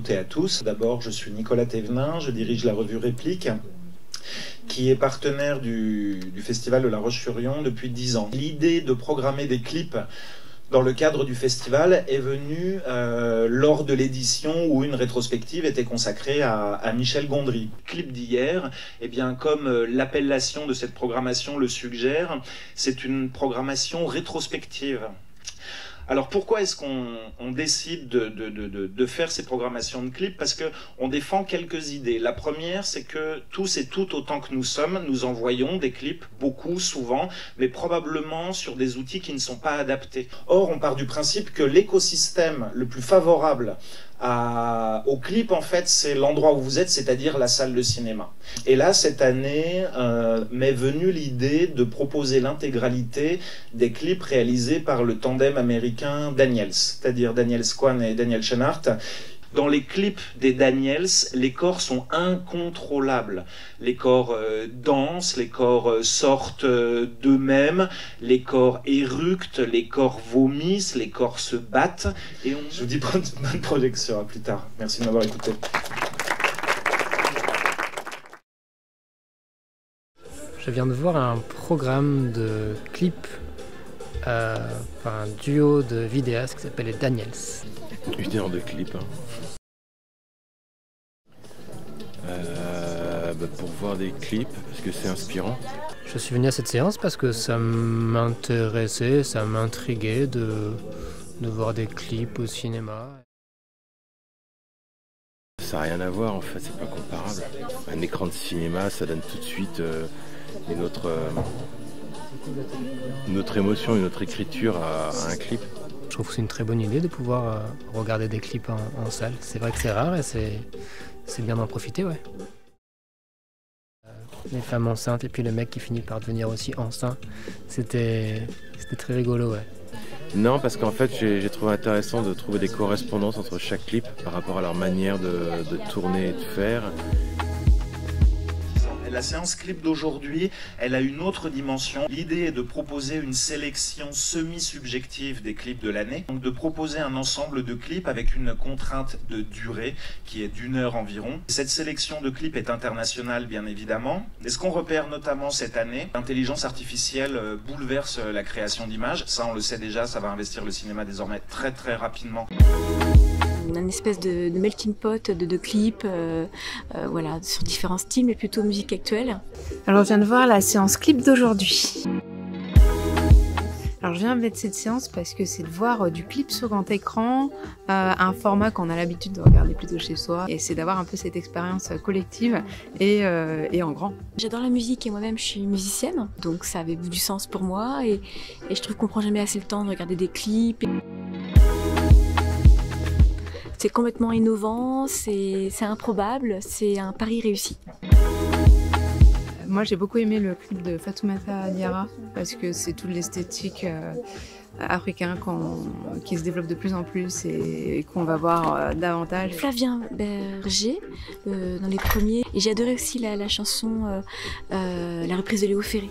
toutes et à tous. D'abord, je suis Nicolas Thévenin, je dirige la revue Réplique, qui est partenaire du Festival de La Roche-sur-Yon depuis 10 ans. L'idée de programmer des clips dans le cadre du festival est venue lors de l'édition où une rétrospective était consacrée à Michel Gondry. Le clip d'hier, eh bien, comme l'appellation de cette programmation le suggère, c'est une programmation rétrospective. Alors pourquoi est-ce qu'on décide de faire ces programmations de clips? Parce qu'on défend quelques idées. La première, c'est que tous et toutes, autant que nous sommes, nous envoyons des clips, beaucoup, souvent, mais probablement sur des outils qui ne sont pas adaptés. Or, on part du principe que l'écosystème le plus favorable au clip, en fait, c'est l'endroit où vous êtes, c'est-à-dire la salle de cinéma. Et là, cette année, m'est venue l'idée de proposer l'intégralité des clips réalisés par le tandem américain Daniels, c'est-à-dire Daniel Kwan et Daniel Scheinhardt. Dans les clips des Daniels, les corps sont incontrôlables. Les corps dansent, les corps sortent d'eux-mêmes, les corps éructent, les corps vomissent, les corps se battent. Et je vous dis bonne projection, à plus tard. Merci de m'avoir écouté. Je viens de voir un programme de clips par un duo de vidéastes qui s'appelle les Daniels. 1 heure de clip. Pour voir des clips, parce que c'est inspirant. Je suis venu à cette séance parce que ça m'intéressait, ça m'intriguait de voir des clips au cinéma. Ça n'a rien à voir en fait, c'est pas comparable. Un écran de cinéma, ça donne tout de suite une autre émotion, une autre écriture à un clip. Je trouve que c'est une très bonne idée de pouvoir regarder des clips en salle. C'est vrai que c'est rare et c'est bien d'en profiter, ouais. Les femmes enceintes et puis le mec qui finit par devenir aussi enceint, c'était très rigolo, ouais. Non, parce qu'en fait j'ai trouvé intéressant de trouver des correspondances entre chaque clip par rapport à leur manière de tourner et de faire. La séance clip d'aujourd'hui, elle a une autre dimension. L'idée est de proposer une sélection semi-subjective des clips de l'année. Donc de proposer un ensemble de clips avec une contrainte de durée qui est d'1 heure environ. Cette sélection de clips est internationale, bien évidemment. Et ce qu'on repère notamment cette année, l'intelligence artificielle bouleverse la création d'images. Ça, on le sait déjà, ça va investir le cinéma désormais très très rapidement. Une espèce de melting pot de clips, voilà, sur différents styles, mais plutôt musique actuelle. Alors je viens de voir la séance clip d'aujourd'hui. Alors je viens mettre cette séance parce que c'est de voir du clip sur grand écran, un format qu'on a l'habitude de regarder plutôt chez soi, et c'est d'avoir un peu cette expérience collective et en grand. J'adore la musique et moi-même je suis musicienne, donc ça avait du sens pour moi et je trouve qu'on prend jamais assez le temps de regarder des clips. C'est complètement innovant, c'est improbable, c'est un pari réussi. Moi j'ai beaucoup aimé le clip de Fatoumata Diarra parce que c'est toute l'esthétique africain qui se développe de plus en plus et qu'on va voir davantage. Flavien Berger dans les premiers, et j'ai adoré aussi la chanson La reprise de Léo Ferré.